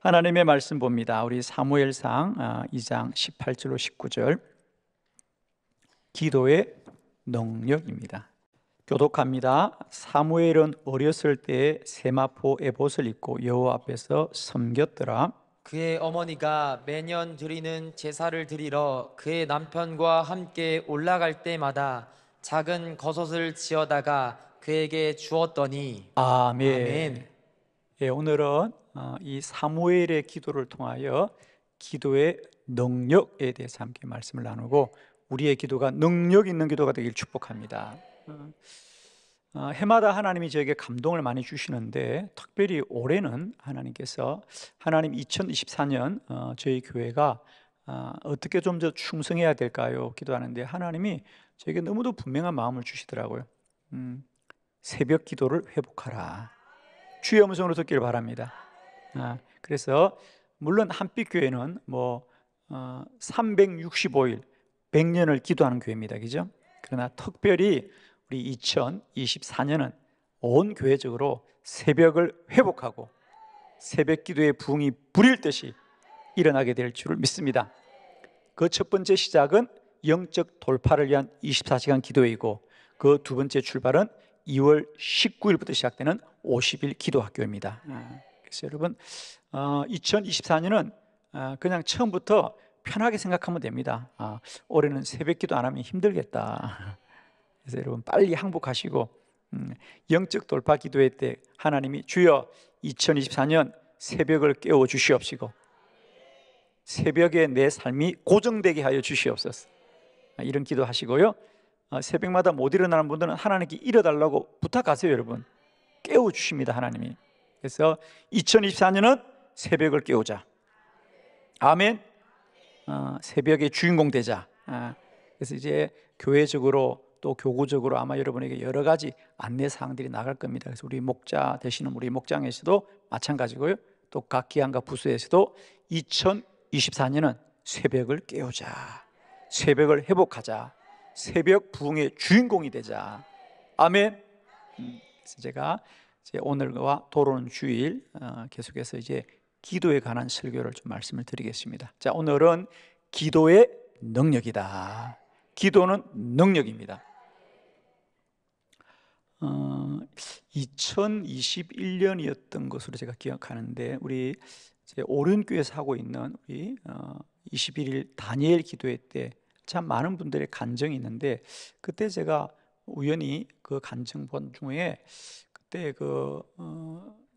하나님의 말씀 봅니다. 우리 사무엘상 2장 18절로 19절. 기도의 능력입니다. 교독합니다. 사무엘은 어렸을 때에 세마포 에봇을 입고 여호와 앞에서 섬겼더라. 그의 어머니가 매년 드리는 제사를 드리러 그의 남편과 함께 올라갈 때마다 작은 겉옷을 지어다가 그에게 주었더니. 아멘. 아멘. 예, 오늘은 이 사무엘의 기도를 통하여 기도의 능력에 대해서 함께 말씀을 나누고 우리의 기도가 능력 있는 기도가 되길 축복합니다. 해마다 하나님이 저에게 감동을 많이 주시는데 특별히 올해는 하나님 2024년 저희 교회가 어떻게 좀 더 충성해야 될까요? 기도하는데 하나님이 저에게 너무도 분명한 마음을 주시더라고요. 새벽 기도를 회복하라. 주의 음성으로 듣기를 바랍니다. 그래서 물론 한빛교회는 365일 100년을 기도하는 교회입니다. 그죠? 그러나 특별히 우리 2024년은 온 교회적으로 새벽을 회복하고 새벽 기도의 부흥이 불일 듯이 일어나게 될 줄을 믿습니다. 그 첫 번째 시작은 영적 돌파를 위한 24시간 기도이고 그 두 번째 출발은 2월 19일부터 시작되는 50일 기도학교입니다. 그래서 여러분 2024년은 그냥 처음부터 편하게 생각하면 됩니다. 올해는 새벽 기도 안 하면 힘들겠다. 그래서 여러분 빨리 항복하시고 영적 돌파 기도회 때 하나님이 주여 2024년 새벽을 깨워 주시옵시고 새벽에 내 삶이 고정되게 하여 주시옵소서. 이런 기도 하시고요. 새벽마다 못 일어나는 분들은 하나님께 일어달라고 부탁하세요. 여러분 깨워 주십니다. 하나님이. 그래서 2024년은 새벽을 깨우자. 아멘. 새벽의 주인공 되자. 그래서 이제 교회적으로 또 교구적으로 아마 여러분에게 여러 가지 안내 사항들이 나갈 겁니다. 그래서 우리 목자 되시는 우리 목장에서도 마찬가지고요. 또 각 기관과 부서에서도 2024년은 새벽을 깨우자. 새벽을 회복하자. 새벽 부흥의 주인공이 되자. 아멘. 그래서 제가 오늘과 돌아오는 주일 계속해서 이제 기도에 관한 설교를 좀 말씀을 드리겠습니다. 자, 오늘은 기도의 능력이다. 기도는 능력입니다. 2021년이었던 것으로 제가 기억하는데 우리 오륜교에서 하고 있는 우리 21일 다니엘 기도회 때 참 많은 분들의 간증이 있는데 그때 제가 우연히 그 간증본 중에 그때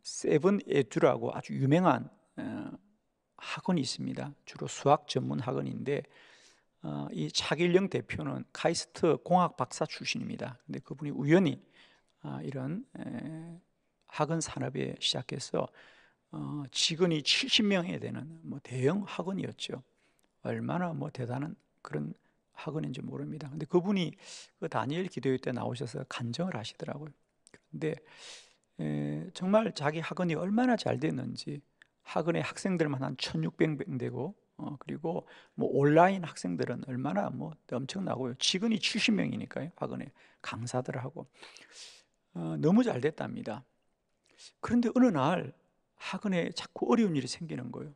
세븐 에듀라고 아주 유명한 학원이 있습니다. 주로 수학 전문 학원인데 이 차길령 대표는 카이스트 공학 박사 출신입니다. 근데 그분이 우연히 이런 학원 산업에 시작해서 직원이 70명이 되는 대형 학원이었죠. 얼마나 대단한 그런 학원인지 모릅니다. 근데 그분이 그 다니엘 기도회 때 나오셔서 간증을 하시더라고요. 근데 정말 자기 학원이 얼마나 잘 됐는지 학원의 학생들만 한 1600명 되고 그리고 온라인 학생들은 얼마나 엄청나고요. 직원이 70명이니까요. 학원에 강사들하고 너무 잘 됐답니다. 그런데 어느 날 학원에 자꾸 어려운 일이 생기는 거예요.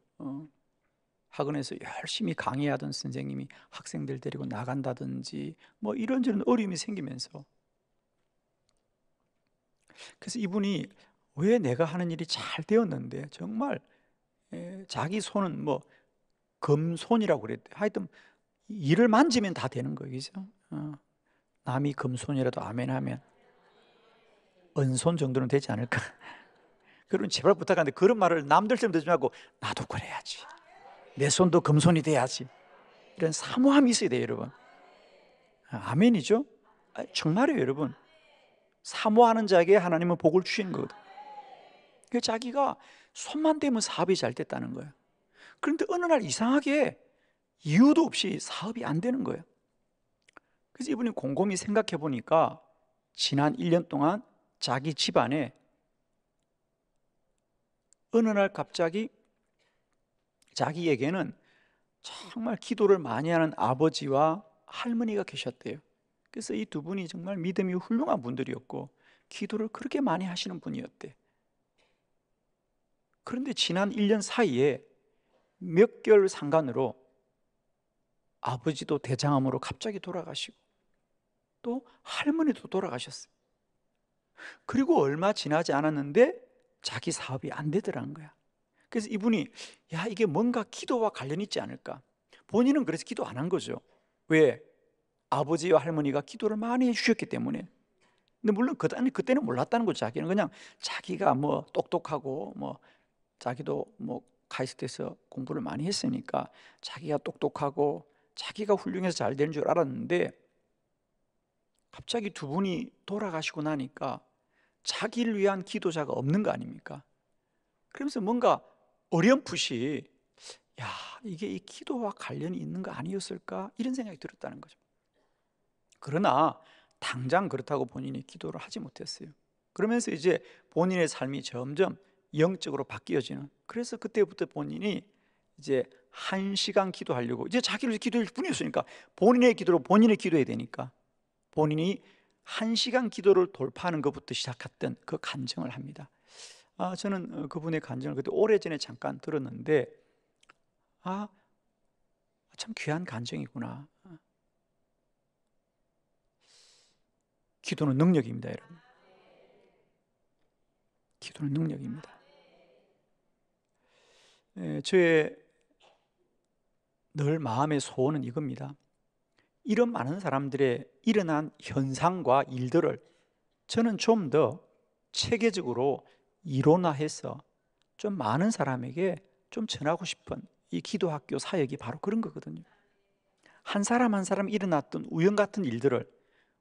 학원에서 열심히 강의하던 선생님이 학생들 데리고 나간다든지 이런저런 어려움이 생기면서 그래서 이분이 왜 내가 하는 일이 잘 되었는데 정말 자기 손은 금손이라고 그랬대. 하여튼 일을 만지면 다 되는 거예요. 그죠? 남이 금손이라도 아멘 하면 은손 정도는 되지 않을까? 그러면 제발 부탁하는데 그런 말을 남들처럼 듣지 말고 나도 그래야지. 내 손도 금손이 돼야지. 이런 사모함이 있어야 돼요, 여러분. 아멘이죠? 정말이에요, 여러분. 사모하는 자에게 하나님은 복을 주시는 거거든. 그러니까 자기가 손만 대면 사업이 잘 됐다는 거예요. 그런데 어느 날 이상하게 이유도 없이 사업이 안 되는 거예요. 그래서 이분이 곰곰이 생각해 보니까 지난 1년 동안 자기 집안에 어느 날 갑자기 자기에게는 정말 기도를 많이 하는 아버지와 할머니가 계셨대요. 그래서 이 두 분이 정말 믿음이 훌륭한 분들이었고 기도를 그렇게 많이 하시는 분이었대. 그런데 지난 1년 사이에 몇 개월 상간으로 아버지도 대장암으로 갑자기 돌아가시고 또 할머니도 돌아가셨어요. 그리고 얼마 지나지 않았는데 자기 사업이 안 되더라는 거야. 그래서 이분이 야, 이게 뭔가 기도와 관련이 있지 않을까. 본인은 그래서 기도 안 한 거죠. 왜? 아버지와 할머니가 기도를 많이 해주셨기 때문에. 근데 물론 그때는 몰랐다는 거죠. 자기는 그냥 자기가 뭐 똑똑하고 뭐 자기도 뭐 카이스트에서 공부를 많이 했으니까 자기가 똑똑하고 자기가 훌륭해서 잘 되는 줄 알았는데 갑자기 두 분이 돌아가시고 나니까 자기를 위한 기도자가 없는 거 아닙니까? 그러면서 뭔가 어렴풋이 야, 이게 이 기도와 관련이 있는 거 아니었을까? 이런 생각이 들었다는 거죠. 그러나 당장 그렇다고 본인이 기도를 하지 못했어요. 그러면서 이제 본인의 삶이 점점 영적으로 바뀌어지는, 그래서 그때부터 본인이 이제 1시간 기도하려고, 이제 자기를 기도할 뿐이었으니까 본인의 기도로 본인이 기도해야 되니까 본인이 1시간 기도를 돌파하는 것부터 시작했던 그 간증을 합니다. 저는 그분의 간증을 그때 오래전에 잠깐 들었는데 참 귀한 간증이구나. 기도는 능력입니다, 여러분. 기도는 능력입니다. 저의 늘 마음의 소원은 이겁니다. 이런 많은 사람들의 일어난 현상과 일들을 저는 좀 더 체계적으로 이론화해서 좀 많은 사람에게 좀 전하고 싶은 이 기도학교 사역이 바로 그런 거거든요. 한 사람 한 사람 일어났던 우연 같은 일들을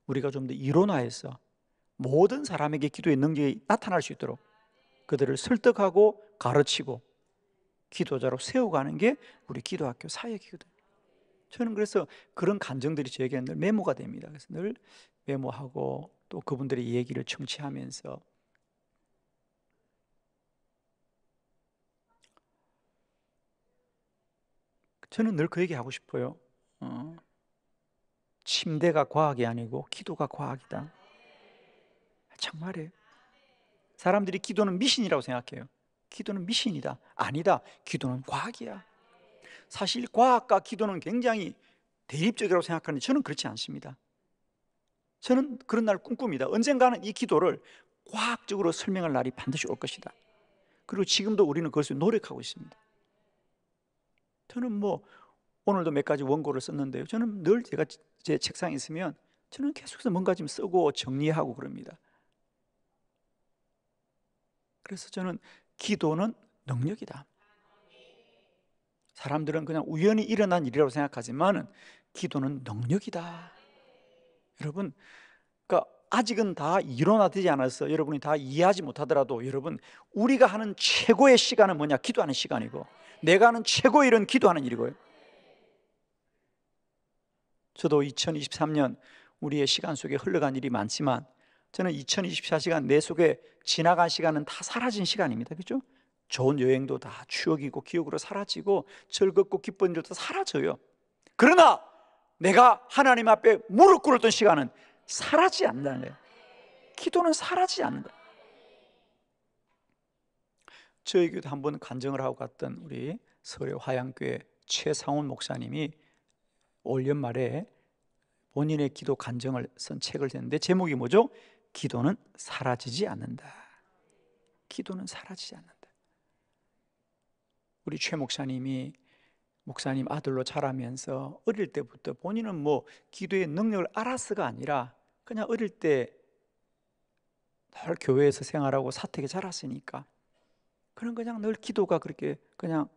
우리가 좀 더 이론화해서 모든 사람에게 기도의 능력이 나타날 수 있도록 그들을 설득하고 가르치고 기도자로 세워가는 게 우리 기도학교 사역이거든요. 저는 그래서 그런 간증들이 저에게는 늘 메모가 됩니다. 그래서 늘 메모하고 또 그분들의 얘기를 청취하면서 저는 늘 그 얘기 하고 싶어요. 침대가 과학이 아니고 기도가 과학이다. 정말이에요. 사람들이 기도는 미신이라고 생각해요. 기도는 미신이다. 아니다. 기도는 과학이야. 사실 과학과 기도는 굉장히 대립적이라고 생각하는데 저는 그렇지 않습니다. 저는 그런 날 꿈꿉니다. 언젠가는 이 기도를 과학적으로 설명할 날이 반드시 올 것이다. 그리고 지금도 우리는 그것을 노력하고 있습니다. 저는 뭐 오늘도 몇 가지 원고를 썼는데요. 저는 늘 제가 제 책상에 있으면 저는 계속해서 뭔가 좀 쓰고 정리하고 그럽니다. 그래서 저는 기도는 능력이다. 사람들은 그냥 우연히 일어난 일이라고 생각하지만 기도는 능력이다. 여러분, 그러니까 아직은 다 이론화되지 않아서 여러분이 다 이해하지 못하더라도 여러분, 우리가 하는 최고의 시간은 뭐냐? 기도하는 시간이고, 내가 하는 최고의 일은 기도하는 일이고요. 저도 2023년 우리의 시간 속에 흘러간 일이 많지만 저는 2024시간 내 속에 지나간 시간은 다 사라진 시간입니다. 그렇죠? 좋은 여행도 다 추억이고 기억으로 사라지고 즐겁고 기쁜 일도 사라져요. 그러나 내가 하나님 앞에 무릎 꿇었던 시간은 사라지지 않는다는 거예요. 기도는 사라지지 않는다. 저희 교회도 한번 간증을 하고 갔던 우리 서울의 화양교회 최상훈 목사님이 올 연말에 본인의 기도 간증을 쓴 책을 썼는데 제목이 뭐죠? 기도는 사라지지 않는다. 기도는 사라지지 않는다. 우리 최 목사님이 목사님 아들로 자라면서 어릴 때부터 본인은 뭐 기도의 능력을 알았어가 아니라 그냥 어릴 때 늘 교회에서 생활하고 사택에 자랐으니까 그는 그냥 늘 기도가 그렇게 그냥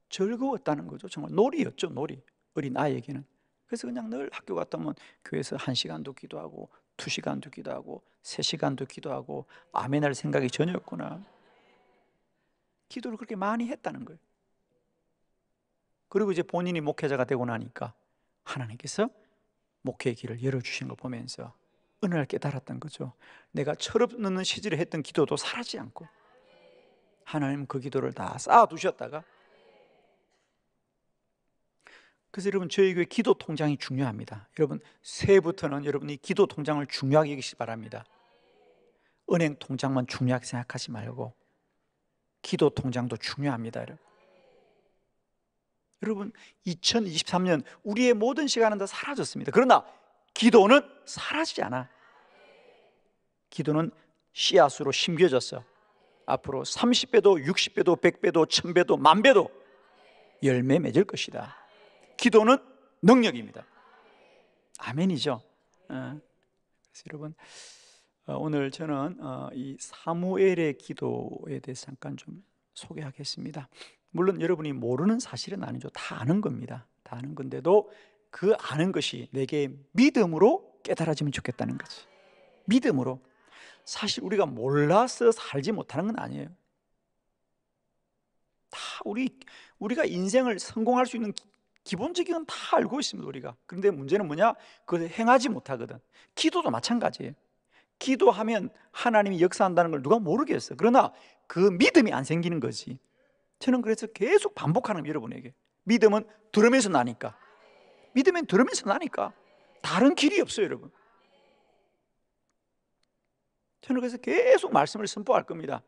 즐거웠다는 거죠. 정말 놀이였죠, 놀이. 어린 아이에게는. 그래서 그냥 늘 학교 갔다 오면 교회에서 1시간도 기도하고 2시간도 기도하고 3시간도 기도하고 아멘할 생각이 전혀 없구나. 기도를 그렇게 많이 했다는 거예요. 그리고 이제 본인이 목회자가 되고 나니까 하나님께서 목회의 길을 열어주신 걸 보면서 은혜를 깨달았던 거죠. 내가 철없는 시절에 했던 기도도 사라지지 않고 하나님 그 기도를 다 쌓아두셨다가, 그래서 여러분 저희 교회 기도 통장이 중요합니다. 여러분 새해부터는 여러분이 기도 통장을 중요하게 여기시기 바랍니다. 은행 통장만 중요하게 생각하지 말고 기도 통장도 중요합니다. 여러분 2023년 우리의 모든 시간은 다 사라졌습니다. 그러나 기도는 사라지지 않아. 기도는 씨앗으로 심겨져서 앞으로 30배도 60배도 100배도 1000배도 10,000배도 열매 맺을 것이다. 기도는 능력입니다. 아멘이죠. 그래서 여러분 오늘 저는 이 사무엘의 기도에 대해서 잠깐 좀 소개하겠습니다. 물론 여러분이 모르는 사실은 아니죠. 다 아는 겁니다. 다 아는 건데도 그 아는 것이 내게 믿음으로 깨달아지면 좋겠다는 거지. 믿음으로. 사실 우리가 몰라서 살지 못하는 건 아니에요. 다 우리가 인생을 성공할 수 있는 기본적인 건 다 알고 있습니다. 우리가. 그런데 문제는 뭐냐? 그걸 행하지 못하거든. 기도도 마찬가지예요. 기도하면 하나님이 역사한다는 걸 누가 모르겠어. 그러나 그 믿음이 안 생기는 거지. 저는 그래서 계속 반복하는 거예요, 여러분에게. 믿음은 들으면서 나니까. 믿음은 들으면서 나니까. 다른 길이 없어요, 여러분. 저는 그래서 계속 말씀을 선포할 겁니다.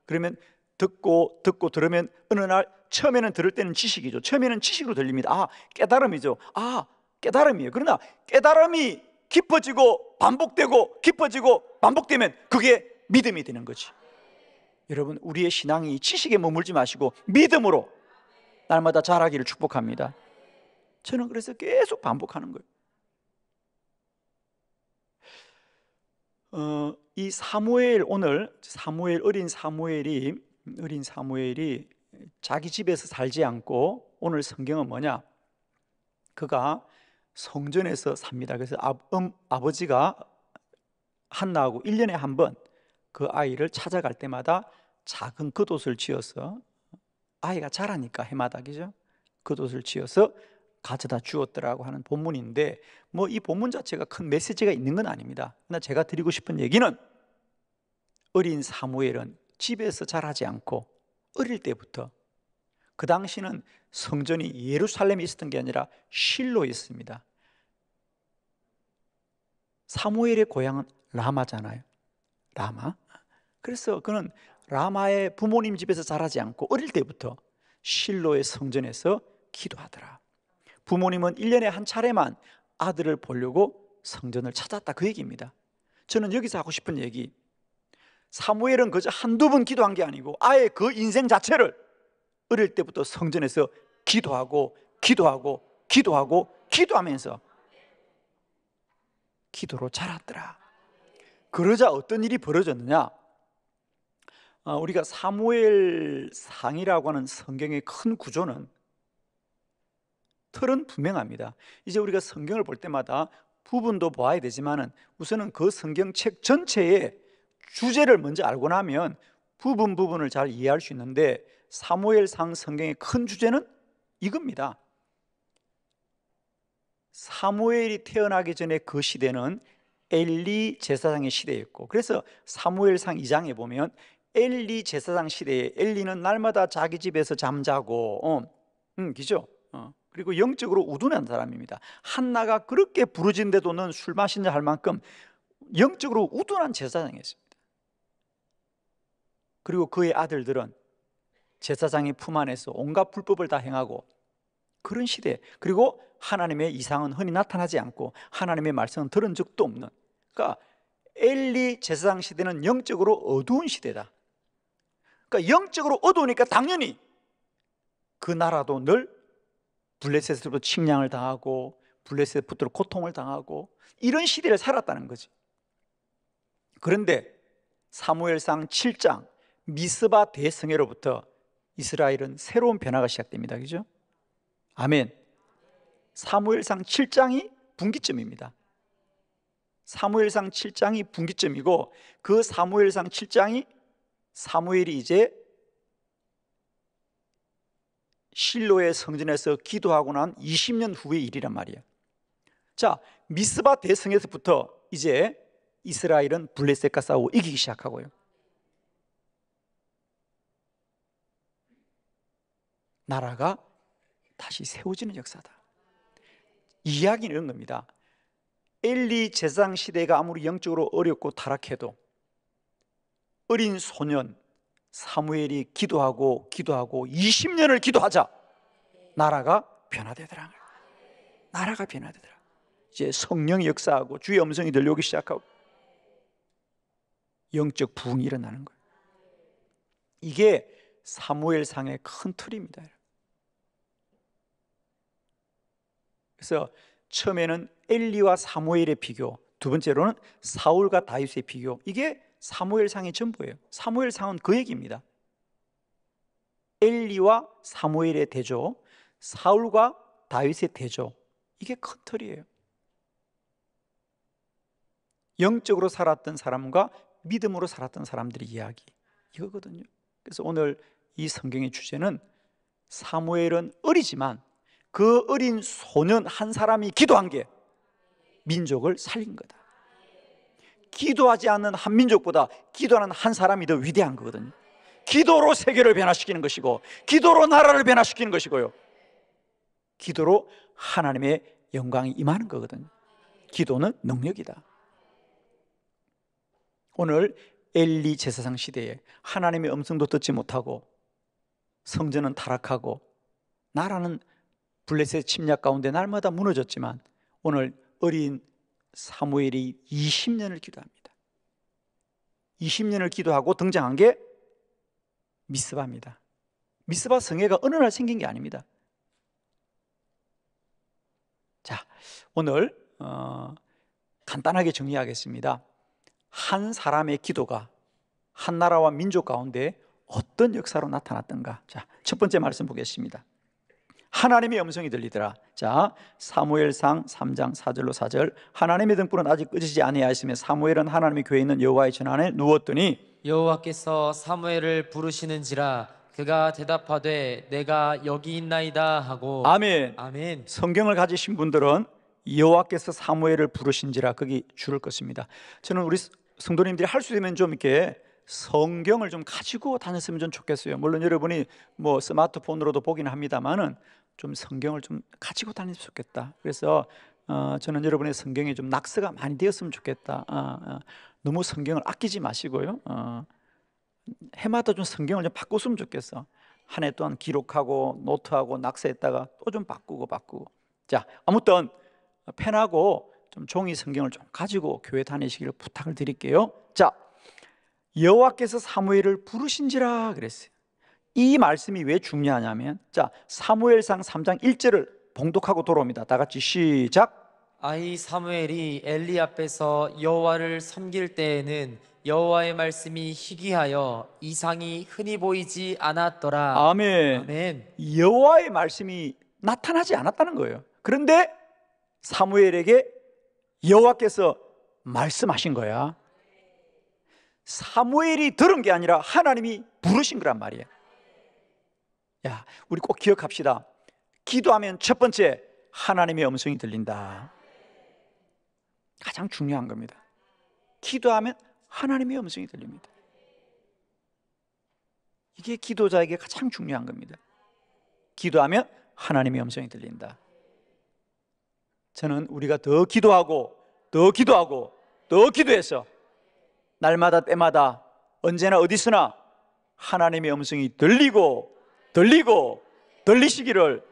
그러면 듣고 들으면 어느 날 처음에는 들을 때는 지식이죠. 처음에는 지식으로 들립니다. 깨달음이죠. 깨달음이에요. 그러나 깨달음이 깊어지고 반복되고 깊어지고 반복되면 그게 믿음이 되는 거지. 여러분 우리의 신앙이 지식에 머물지 마시고 믿음으로 날마다 자라기를 축복합니다. 저는 그래서 계속 반복하는 거예요. 이 사무엘, 오늘 어린 사무엘이 자기 집에서 살지 않고 오늘 성경은 뭐냐? 그가 성전에서 삽니다. 그래서 아버지가 한나하고 1년에 한 번 그 아이를 찾아갈 때마다 작은 겉옷을 지어서, 아이가 자라니까 해마다, 그죠? 겉옷을 지어서 가져다 주었더라고 하는 본문인데, 뭐 이 본문 자체가 큰 메시지가 있는 건 아닙니다. 그러나 제가 드리고 싶은 얘기는, 어린 사무엘은 집에서 자라지 않고 어릴 때부터, 그 당시는 성전이 예루살렘에 있었던 게 아니라 실로에 있습니다. 사무엘의 고향은 라마잖아요. 라마. 그래서 그는 라마의 부모님 집에서 자라지 않고 어릴 때부터 실로의 성전에서 기도하더라. 부모님은 1년에 한 차례만 아들을 보려고 성전을 찾았다, 그 얘기입니다. 저는 여기서 하고 싶은 얘기, 사무엘은 그저 한두 번 기도한 게 아니고 아예 그 인생 자체를 어릴 때부터 성전에서 기도하면서 기도로 자랐더라. 그러자 어떤 일이 벌어졌느냐? 우리가 사무엘상이라고 하는 성경의 큰 구조는, 틀은 분명합니다. 이제 우리가 성경을 볼 때마다 부분도 보아야 되지만은 우선은 그 성경책 전체의 주제를 먼저 알고 나면 부분을 잘 이해할 수 있는데, 사무엘상 성경의 큰 주제는 이겁니다. 사무엘이 태어나기 전에 그 시대는 엘리 제사장의 시대였고, 그래서 사무엘상 2장에 보면 엘리 제사장 시대에 엘리는 날마다 자기 집에서 잠자고 그죠? 그리고 영적으로 우둔한 사람입니다. 한나가 그렇게 부르짖는데도는 술 마시냐 할 만큼 영적으로 우둔한 제사장이었습니다. 그리고 그의 아들들은 제사장의 품 안에서 온갖 불법을 다 행하고 그런 시대, 그리고 하나님의 이상은 흔히 나타나지 않고 하나님의 말씀은 들은 적도 없는, 그러니까 엘리 제사장 시대는 영적으로 어두운 시대다. 그러니까 영적으로 어두우니까 당연히 그 나라도 늘 블레셋으로부터 침략을 당하고 블레셋부터 고통을 당하고 이런 시대를 살았다는 거지. 그런데 사무엘상 7장 미스바 대성회로부터 이스라엘은 새로운 변화가 시작됩니다. 그죠? 아멘. 사무엘상 7장이 분기점입니다. 사무엘상 7장이 분기점이고, 그 사무엘상 7장이 사무엘이 이제 실로의 성전에서 기도하고 난 20년 후의 일이란 말이에요. 자, 미스바 대성에서부터 이제 이스라엘은 블레셋과 싸우고 이기기 시작하고요. 나라가 다시 세워지는 역사다. 이야기는 이런 겁니다. 엘리 제사장 시대가 아무리 영적으로 어렵고 타락해도 어린 소년, 사무엘이 기도하고 20년을 기도하자 나라가 변화되더라. 나라가 변화되더라. 이제 성령이 역사하고 주의 음성이 들려오기 시작하고 영적 부흥이 일어나는 거예요. 이게 사무엘상의 큰 틀입니다. 그래서 처음에는 엘리와 사무엘의 비교, 두 번째로는 사울과 다윗의 비교, 이게 사무엘상의 전부예요. 사무엘상은 그 얘기입니다. 엘리와 사무엘의 대조, 사울과 다윗의 대조, 이게 큰 틀이에요. 영적으로 살았던 사람과 믿음으로 살았던 사람들의 이야기, 이거거든요. 그래서 오늘 이 성경의 주제는 사무엘은 어리지만 그 어린 소년 한 사람이 기도한 게 민족을 살린 거다. 기도하지 않는 한 민족보다 기도하는 한 사람이 더 위대한 거거든요. 기도로 세계를 변화시키는 것이고, 기도로 나라를 변화시키는 것이고요, 기도로 하나님의 영광이 임하는 거거든요. 기도는 능력이다. 오늘 엘리 제사장 시대에 하나님의 음성도 듣지 못하고 성전은 타락하고 나라는 블레셋 침략 가운데 날마다 무너졌지만, 오늘 어린 사무엘이 20년을 기도합니다. 20년을 기도하고 등장한 게 미스바입니다. 미스바 성회가 어느 날 생긴 게 아닙니다. 자, 오늘 간단하게 정리하겠습니다. 한 사람의 기도가 한 나라와 민족 가운데 어떤 역사로 나타났던가. 자, 첫 번째 말씀 보겠습니다. 하나님의 음성이 들리더라. 자, 사무엘상 3장 4절로 4절. 하나님의 등불은 아직 꺼지지 아니하였으며 사무엘은 하나님의 교회에 있는 여호와의 전안에 누웠더니 여호와께서 사무엘을 부르시는지라 그가 대답하되 내가 여기 있나이다 하고. 아멘. 아멘. 성경을 가지신 분들은 여호와께서 사무엘을 부르신지라 거기 줄을 껐습니다. 저는 우리 성도님들이 할 수 있으면 좀 이렇게 성경을 좀 가지고 다녔으면 좀 좋겠어요. 물론 여러분이 뭐 스마트폰으로도 보긴 합니다만은 좀 성경을 좀 가지고 다녔으면 좋겠다. 그래서 저는 여러분의 성경에 좀 낙서가 많이 되었으면 좋겠다. 너무 성경을 아끼지 마시고요. 해마다 좀 성경을 좀 바꿨으면 좋겠어. 한 해 동안 기록하고 노트하고 낙서했다가 또 좀 바꾸고. 자, 아무튼 펜하고 좀 종이 성경을 좀 가지고 교회 다니시기를 부탁을 드릴게요. 자, 여호와께서 사무엘을 부르신지라 그랬어요. 이 말씀이 왜 중요하냐면, 자, 사무엘상 3장 1절을 봉독하고 돌아옵니다. 다 같이 시작. 아이 사무엘이 엘리 앞에서 여호와를 섬길 때에는 여호와의 말씀이 희귀하여 이상이 흔히 보이지 않았더라. 아멘. 아멘. 여호와의 말씀이 나타나지 않았다는 거예요. 그런데 사무엘에게 여호와께서 말씀하신 거야. 사무엘이 들은 게 아니라 하나님이 부르신 거란 말이에요. 야, 우리 꼭 기억합시다. 기도하면 첫 번째 하나님의 음성이 들린다. 가장 중요한 겁니다. 기도하면 하나님의 음성이 들립니다. 이게 기도자에게 가장 중요한 겁니다. 기도하면 하나님의 음성이 들린다. 저는 우리가 더 기도하고 기도해서 날마다 때마다 언제나 어디서나 하나님의 음성이 들리시기를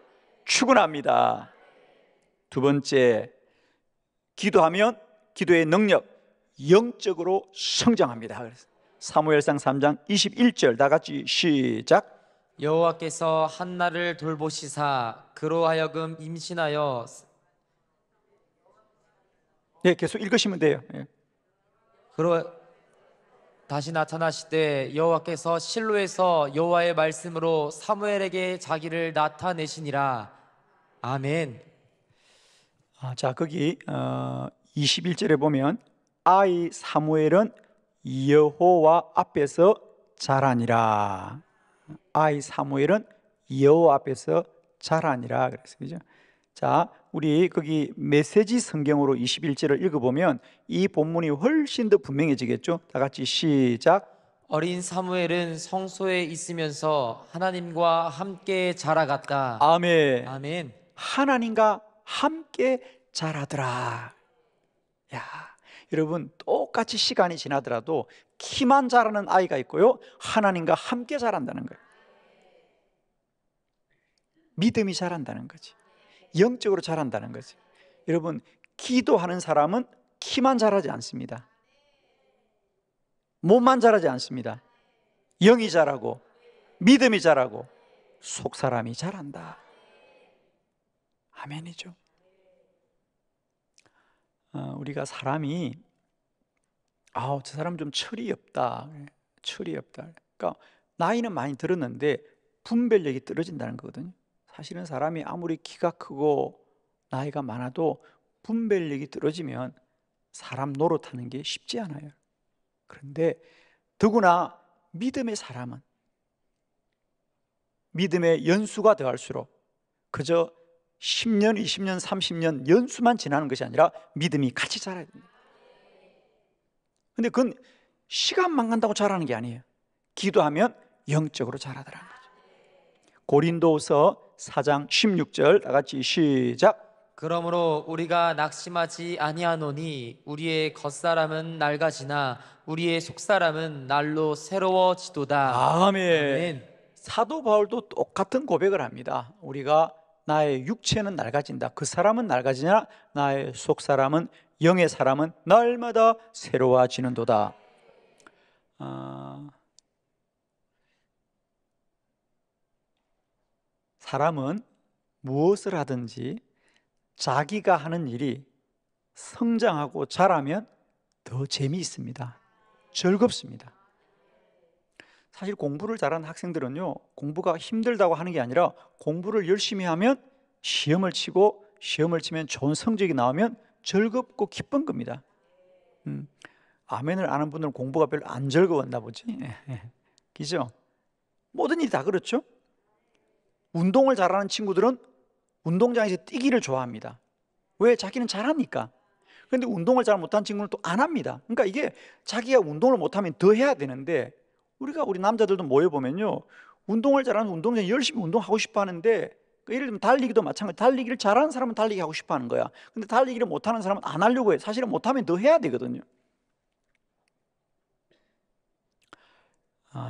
축원합니다. 두 번째, 기도하면 기도의 능력, 영적으로 성장합니다. 그래서 사무엘상 3장 21절 다 같이 시작. 여호와께서 한나를 돌보시사 그로 하여금 임신하여. 네, 계속 읽으시면 돼요. 네. 그로 다시 나타나시되 여호와께서 실로에서 여호와의 말씀으로 사무엘에게 자기를 나타내시니라. 아멘. 자, 거기 21절에 보면 아이 사무엘은 여호와 앞에서 자라니라. 아이 사무엘은 여호와 앞에서 자라니라 그랬어요. 그죠? 자, 우리 거기 메시지 성경으로 21절을 읽어보면 이 본문이 훨씬 더 분명해지겠죠? 다 같이 시작. 어린 사무엘은 성소에 있으면서 하나님과 함께 자라갔다. 아멘. 아멘. 하나님과 함께 자라더라. 야, 여러분, 똑같이 시간이 지나더라도 키만 자라는 아이가 있고요, 하나님과 함께 자란다는 거예요. 믿음이 자란다는 거지. 영적으로 자란다는 거지. 여러분, 기도하는 사람은 키만 자라지 않습니다. 몸만 자라지 않습니다. 영이 자라고 믿음이 자라고 속사람이 자란다. 아멘이죠. 우리가 사람이 저 사람 좀 철이 없다. 철이 없다. 그러니까 나이는 많이 들었는데 분별력이 떨어진다는 거거든요. 사실은 사람이 아무리 키가 크고 나이가 많아도 분별력이 떨어지면 사람 노릇하는 게 쉽지 않아요. 그런데 더구나 믿음의 사람은 믿음의 연수가 더할수록 그저 10년, 20년, 30년 연수만 지나는 것이 아니라 믿음이 같이 자라야 됩니다. 근데 그건 시간만 간다고 자라는 게 아니에요. 기도하면 영적으로 자라더라는 거죠. 고린도서 4장 16절 다 같이 시작. 그러므로 우리가 낙심하지 아니하노니 우리의 겉사람은 낡아지나 우리의 속사람은 날로 새로워지도다. 아멘. 사도 바울도 똑같은 고백을 합니다. 우리가 나의 육체는 낡아진다. 그 사람은 낡아지냐? 나의 속사람은, 영의 사람은 날마다 새로워지는도다. 사람은 무엇을 하든지 자기가 하는 일이 성장하고 자라면 더 재미있습니다. 즐겁습니다. 사실 공부를 잘하는 학생들은요, 공부가 힘들다고 하는 게 아니라 공부를 열심히 하면 시험을 치고 시험을 치면 좋은 성적이 나오면 즐겁고 기쁜 겁니다. 아멘을 아는 분들은 공부가 별로 안 즐거웠나 보지. 그죠? 모든 일이 다 그렇죠? 운동을 잘하는 친구들은 운동장에서 뛰기를 좋아합니다. 왜? 자기는 잘하니까. 그런데 운동을 잘 못하는 친구는 또 안 합니다. 그러니까 이게 자기가 운동을 못하면 더 해야 되는데, 우리 남자들도 모여보면요, 운동을 잘하는 운동장에 열심히 운동하고 싶어 하는데, 예를 들면 달리기도 마찬가지. 달리기를 잘하는 사람은 달리기 하고 싶어 하는 거야. 근데 달리기를 못하는 사람은 안 하려고 해. 사실은 못하면 더 해야 되거든요.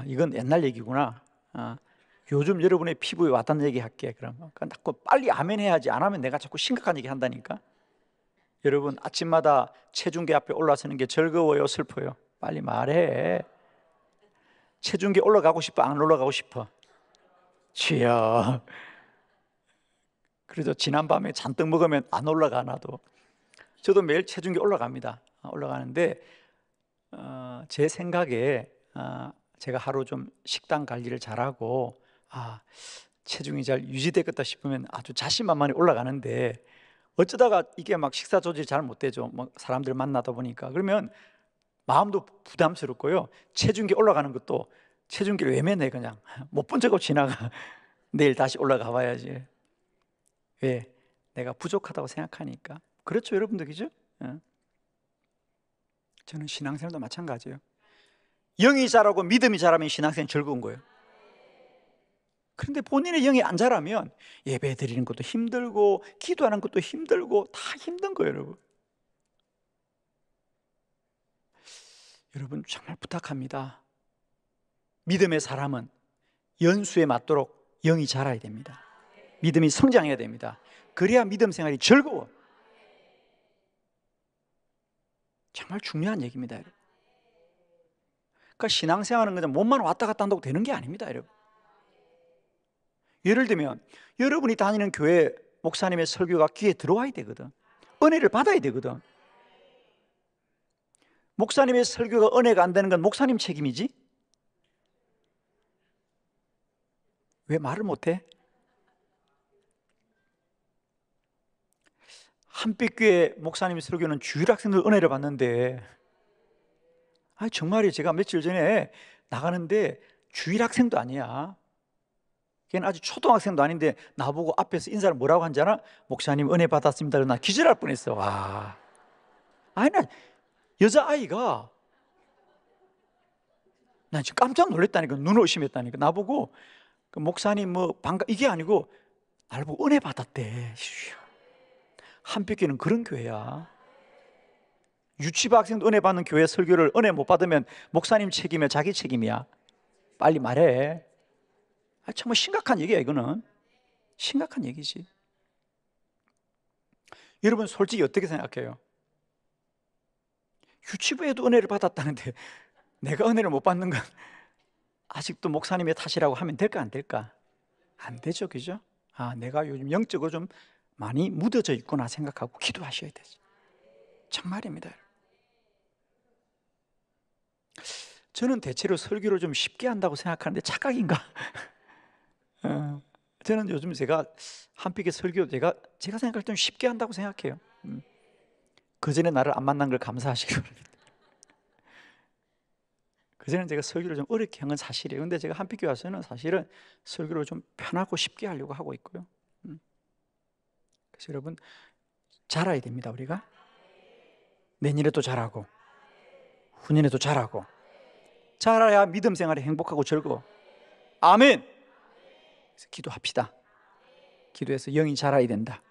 이건 옛날 얘기구나. 요즘 여러분의 피부에 와닿는 얘기 할게. 그럼 자꾸 빨리 아멘 해야지. 안 하면 내가 자꾸 심각한 얘기 한다니까. 여러분, 아침마다 체중계 앞에 올라서는 게 즐거워요, 슬퍼요? 빨리 말해. 체중계 올라가고 싶어, 안 올라가고 싶어? 주여. 그래도 지난밤에 잔뜩 먹으면 안 올라가. 나도. 저도 매일 체중계 올라갑니다. 올라가는데 제 생각에 제가 하루 좀 식단 관리를 잘하고 체중이 잘 유지되겠다 싶으면 아주 자신만만히 올라가는데, 어쩌다가 이게 막 식사 조절이 잘 못 되죠. 막 사람들 만나다 보니까. 그러면 마음도 부담스럽고요, 체중계 올라가는 것도 체중계를 외면해. 그냥 못 본 적 없이 지나가. 내일 다시 올라가 봐야지. 왜? 내가 부족하다고 생각하니까. 그렇죠, 여러분들, 그죠? 저는 신앙생활도 마찬가지예요. 영이 자라고 믿음이 자라면 신앙생활이 즐거운 거예요. 그런데 본인의 영이 안 자라면 예배 드리는 것도 힘들고 기도하는 것도 힘들고 다 힘든 거예요, 여러분. 여러분, 정말 부탁합니다. 믿음의 사람은 연수에 맞도록 영이 자라야 됩니다. 믿음이 성장해야 됩니다. 그래야 믿음 생활이 즐거워. 정말 중요한 얘기입니다, 여러분. 그러니까 신앙생활은 그냥 몸만 왔다 갔다 한다고 되는 게 아닙니다, 여러분. 예를 들면 여러분이 다니는 교회 목사님의 설교가 귀에 들어와야 되거든. 은혜를 받아야 되거든. 목사님의 설교가 은혜가 안 되는 건 목사님 책임이지? 왜 말을 못해? 한빛교회 목사님의 설교는 주일 학생들 은혜를 받는데, 정말이 제가 며칠 전에 나가는데 주일 학생도 아니야. 걔는 아주 초등학생도 아닌데 나보고 앞에서 인사를 뭐라고 한지 알아? 목사님 은혜 받았습니다. 나 기절할 뻔했어. 와. 나 여자아이가, 난 지금 깜짝 놀랐다니까. 눈을 의심했다니까. 나보고 목사님 이게 아니고 나를 보고 은혜 받았대. 한빛교회는 그런 교회야. 유치부 학생도 은혜 받는 교회 설교를 은혜 못 받으면 목사님 책임이야, 자기 책임이야? 빨리 말해. 정말 심각한 얘기야. 이거는 심각한 얘기지. 여러분 솔직히 어떻게 생각해요? 유치부에도 은혜를 받았다는데 내가 은혜를 못 받는 건 아직도 목사님의 탓이라고 하면 될까 안 될까? 안 되죠, 그죠? 내가 요즘 영적으로 좀 많이 무뎌져 있구나 생각하고 기도하셔야 되죠. 정말입니다. 저는 대체로 설교를 좀 쉽게 한다고 생각하는데 착각인가? 저는 요즘 제가 한픽의 설교 제가 생각할 때는 쉽게 한다고 생각해요. 그 전에 나를 안 만난 걸 감사하시기 바랍니다. 그 전에 제가 설교를 좀 어렵게 한 건 사실이에요. 근데 제가 한픽교회 와서는 사실은 설교를 좀 편하고 쉽게 하려고 하고 있고요. 그래서 여러분 잘해야 됩니다. 우리가 내년에도 잘하고 후년에도 잘하고 잘해야 믿음 생활이 행복하고 즐거워. 아멘. 그래서 기도합시다. 기도해서 영이 자라야 된다.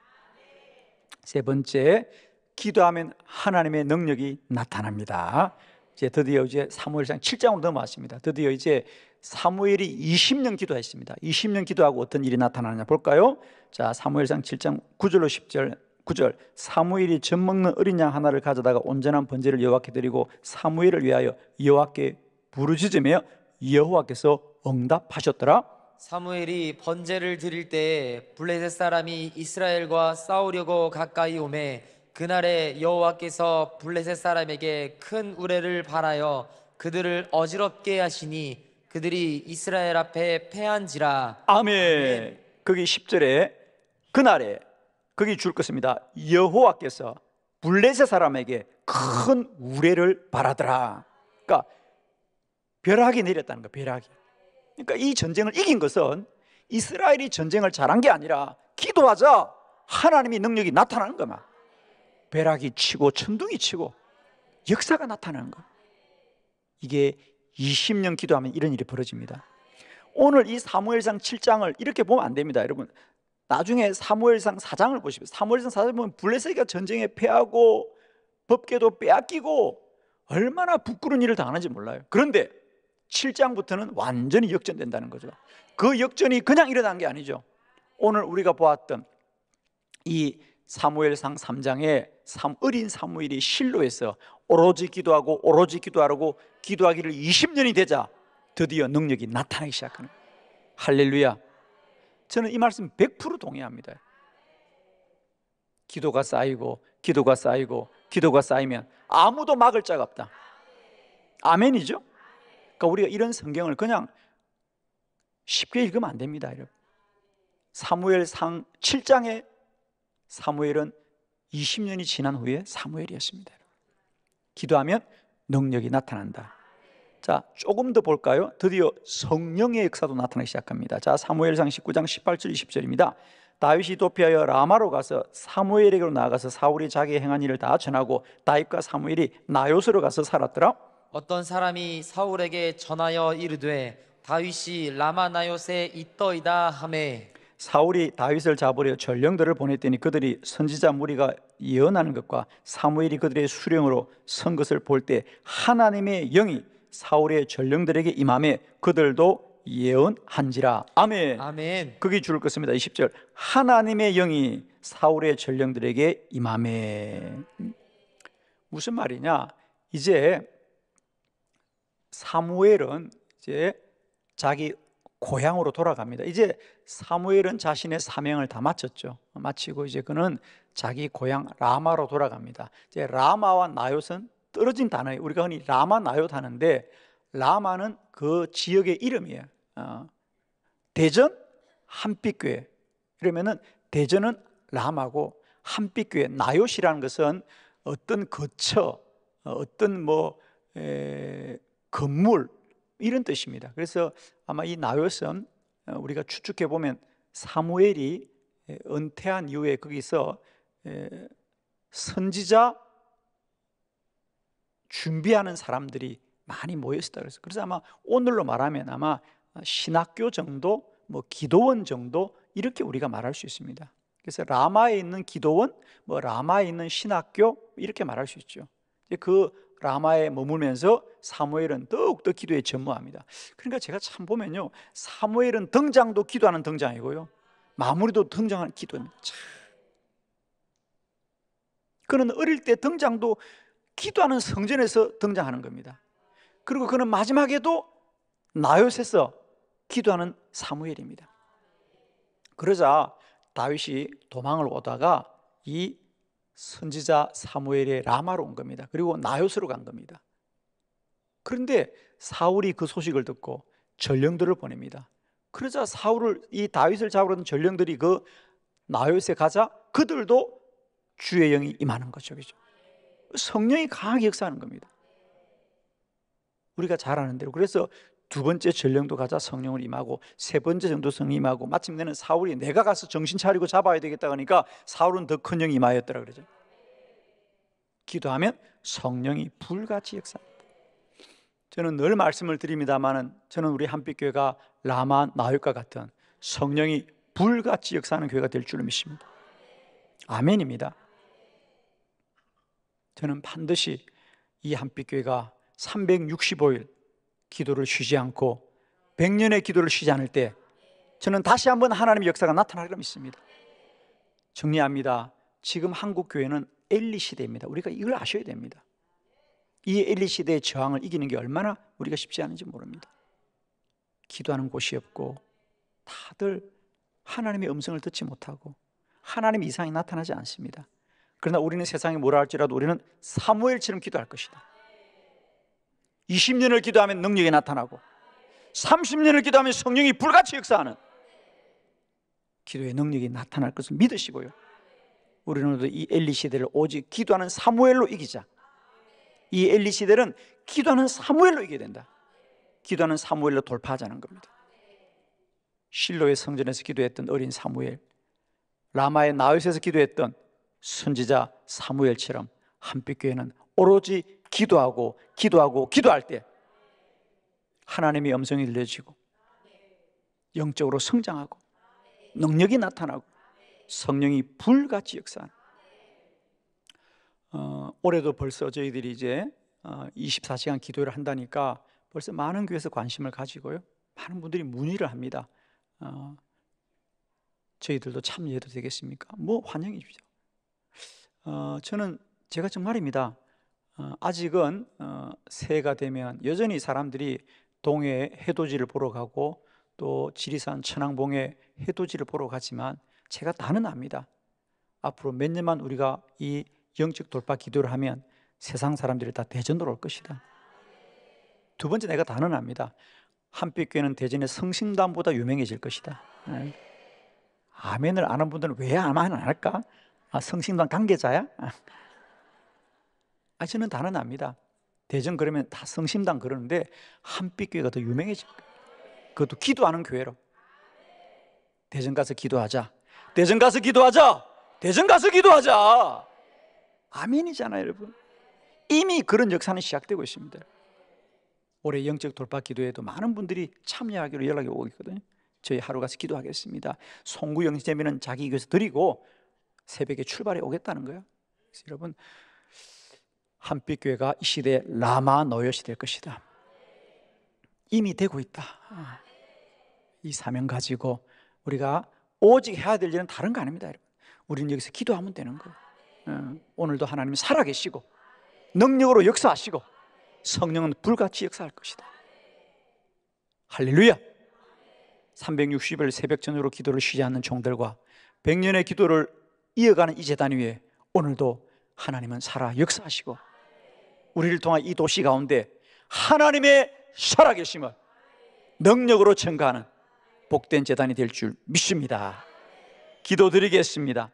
세 번째, 기도하면 하나님의 능력이 나타납니다. 이제 드디어 이제 사무엘상 7장으로 넘어왔습니다. 드디어 이제 사무엘이 20년 기도했습니다. 20년 기도하고 어떤 일이 나타나느냐 볼까요? 자, 사무엘상 7장 9절로 10절 9절. 사무엘이 젖 먹는 어린 양 하나를 가져다가 온전한 번제를 여호와께 드리고 사무엘을 위하여 여호와께 부르짖으며 여호와께서 응답하셨더라. 사무엘이 번제를 드릴 때에 블레셋 사람이 이스라엘과 싸우려고 가까이 오매 그날에 여호와께서 블레셋 사람에게 큰 우레를 발하여 그들을 어지럽게 하시니 그들이 이스라엘 앞에 패한지라. 아멘. 거기 10절에 그날에 거기 줄 것입니다. 여호와께서 블레셋 사람에게 큰 우레를 발하더라. 그러니까 벼락이 내렸다는 거예요. 벼락이. 그러니까 이 전쟁을 이긴 것은 이스라엘이 전쟁을 잘한 게 아니라 기도하자 하나님의 능력이 나타나는 거야. 벼락이 치고 천둥이 치고 역사가 나타나는 거. 이게 20년 기도하면 이런 일이 벌어집니다. 오늘 이 사무엘상 7장을 이렇게 보면 안 됩니다. 여러분 나중에 사무엘상 4장을 보시면 사무엘상 4장을 보면 블레셋이가 전쟁에 패하고 법궤도 빼앗기고 얼마나 부끄러운 일을 당하는지 몰라요. 그런데 7장부터는 완전히 역전된다는 거죠. 그 역전이 그냥 일어난 게 아니죠. 오늘 우리가 보았던 이 사무엘상 3장에 어린 사무엘이 실로에서 오로지 기도하고 기도하기를 20년이 되자 드디어 능력이 나타나기 시작하는 거예요. 할렐루야. 저는 이 말씀 100% 동의합니다. 기도가 쌓이면 아무도 막을 자가 없다. 아멘이죠? 그러니까 우리가 이런 성경을 그냥 쉽게 읽으면 안 됩니다. 여러분. 사무엘상 7장에 사무엘은 20년이 지난 후에 사무엘이었습니다. 기도하면 능력이 나타난다. 자, 조금 더 볼까요? 드디어 성령의 역사도 나타나기 시작합니다. 자, 사무엘상 19장 18절 20절입니다. 다윗이 도피하여 라마로 가서 사무엘에게로 나아가서 사울이 자기의 행한 일을 다 전하고 다윗과 사무엘이 나요스로 가서 살았더라. 어떤 사람이 사울에게 전하여 이르되 다윗이 라마 나요스에 있더이다 하매 사울이 다윗을 잡으려 전령들을 보냈더니 그들이 선지자 무리가 예언하는 것과 사무엘이 그들의 수령으로 선 것을 볼 때 하나님의 영이 사울의 전령들에게 임하매 그들도 예언한지라. 아멘. 아멘. 거기 줄 것입니다. 20절. 하나님의 영이 사울의 전령들에게 임하매. 무슨 말이냐? 이제 사무엘은 이제 자기 고향으로 돌아갑니다. 이제 사무엘은 자신의 사명을 다 마치고 이제 그는 자기 고향 라마로 돌아갑니다. 이제 라마와 나요스는 떨어진 단어예요. 우리가 흔히 라마 나요스 하는데 라마는 그 지역의 이름이에요. 대전 한빛교회. 그러면은 대전은 라마고 한빛교회 나요스라는 것은 어떤 거처, 어떤 건물 이런 뜻입니다. 그래서 아마 이 나요스는 우리가 추측해 보면 사무엘이 은퇴한 이후에 거기서 선지자 준비하는 사람들이 많이 모였다. 그래서 아마 오늘로 말하면 아마 신학교 정도, 기도원 정도 이렇게 우리가 말할 수 있습니다. 그래서 라마에 있는 기도원, 라마에 있는 신학교 이렇게 말할 수 있죠. 그 라마에 머물면서 사무엘은 더욱더 기도에 전무합니다. 그러니까 제가 참 보면요, 사무엘은 등장도 기도하는 등장이고요, 마무리도 등장하는 기도입니다. 참. 그는 어릴 때 등장도 기도하는 성전에서 등장하는 겁니다. 그리고 그는 마지막에도 나요새에서 기도하는 사무엘입니다. 그러자 다윗이 도망을 오다가 이 선지자 사무엘의 라마로 온 겁니다. 그리고 나요스로 간 겁니다. 그런데 사울이 그 소식을 듣고 전령들을 보냅니다. 그러자 이 다윗을 잡으러 온 전령들이 그 나요스에 가자 그들도 주의 영이 임하는 거죠. 그죠? 성령이 강하게 역사하는 겁니다. 우리가 잘 아는 대로. 그래서 두 번째 전령도 가자 성령을 임하고, 세 번째 정도 성령이 임하고, 마침내는 사울이 내가 가서 정신 차리고 잡아야 되겠다 하니까 사울은 더 큰 영이 임하였더라 그러죠. 기도하면 성령이 불같이 역사합니다. 저는 늘 말씀을 드립니다마는 저는 우리 한빛교회가 라마 나윗과 같은 성령이 불같이 역사하는 교회가 될 줄 믿습니다. 아멘입니다. 저는 반드시 이 한빛교회가 365일 기도를 쉬지 않고 100년의 기도를 쉬지 않을 때 저는 다시 한번 하나님의 역사가 나타나리라 믿습니다. 정리합니다. 지금 한국 교회는 엘리 시대입니다. 우리가 이걸 아셔야 됩니다. 이 엘리 시대의 저항을 이기는 게 얼마나 우리가 쉽지 않은지 모릅니다. 기도하는 곳이 없고 다들 하나님의 음성을 듣지 못하고 하나님의 이상이 나타나지 않습니다. 그러나 우리는 세상이 뭐라 할지라도 우리는 사무엘처럼 기도할 것이다. 20년을 기도하면 능력이 나타나고 30년을 기도하면 성령이 불같이 역사하는 기도의 능력이 나타날 것을 믿으시고요, 우리는 오늘도 이 엘리 시대를 오직 기도하는 사무엘로 이기자. 이 엘리 시대는 기도하는 사무엘로 이겨야 된다. 기도하는 사무엘로 돌파하자는 겁니다. 실로의 성전에서 기도했던 어린 사무엘, 라마의 나윗에서 기도했던 선지자 사무엘처럼 한빛교회는 오로지 기도하고 기도할 때 하나님의 음성이 들려지고 영적으로 성장하고 능력이 나타나고 성령이 불같이 역사하는, 올해도 벌써 저희들이 이제 24시간 기도를 한다니까 벌써 많은 교회에서 관심을 가지고요, 많은 분들이 문의를 합니다. 저희들도 참여해도 되겠습니까? 뭐 환영해 주죠. 저는 제가 정말입니다. 아직은 새해가 되면 여전히 사람들이 동해 해돋이를 보러 가고 또 지리산 천왕봉에 해돋이를 보러 가지만 제가 다는 압니다. 앞으로 몇 년만 우리가 이 영적 돌파 기도를 하면 세상 사람들이 다 대전으로 올 것이다. 두 번째, 내가 다는 압니다. 한빛교회는 대전의 성심당보다 유명해질 것이다. 아멘을 아는 분들은 왜 아멘 안 할까? 성심당 관계자야? 저는 다는 압니다. 대전 그러면 다 성심당 그러는데 한빛교회가 더 유명해질 거예요. 그것도 기도하는 교회로. 대전 가서 기도하자. 대전 가서 기도하자. 대전 가서 기도하자. 아멘이잖아요, 여러분. 이미 그런 역사는 시작되고 있습니다. 올해 영적 돌파 기도에도 많은 분들이 참여하기로 연락이 오고 있거든요. 저희 하루 가서 기도하겠습니다. 송구 영세미는 자기 교회에서 드리고 새벽에 출발해 오겠다는 거예요. 그래서 여러분, 한빛교회가 이 시대의 라마 노릇이 될 것이다. 이미 되고 있다. 이 사명 가지고 우리가 오직 해야 될 일은 다른 거 아닙니다, 여러분. 우리는 여기서 기도하면 되는 거예요. 오늘도 하나님은 살아계시고 능력으로 역사하시고 성령은 불같이 역사할 것이다. 할렐루야. 360일 새벽 저녁으로 기도를 쉬지 않는 종들과 100년의 기도를 이어가는 이 제단 위에 오늘도 하나님은 살아 역사하시고 우리를 통한 이 도시 가운데 하나님의 살아계심을 능력으로 증가하는 복된 제단이 될 줄 믿습니다. 기도드리겠습니다.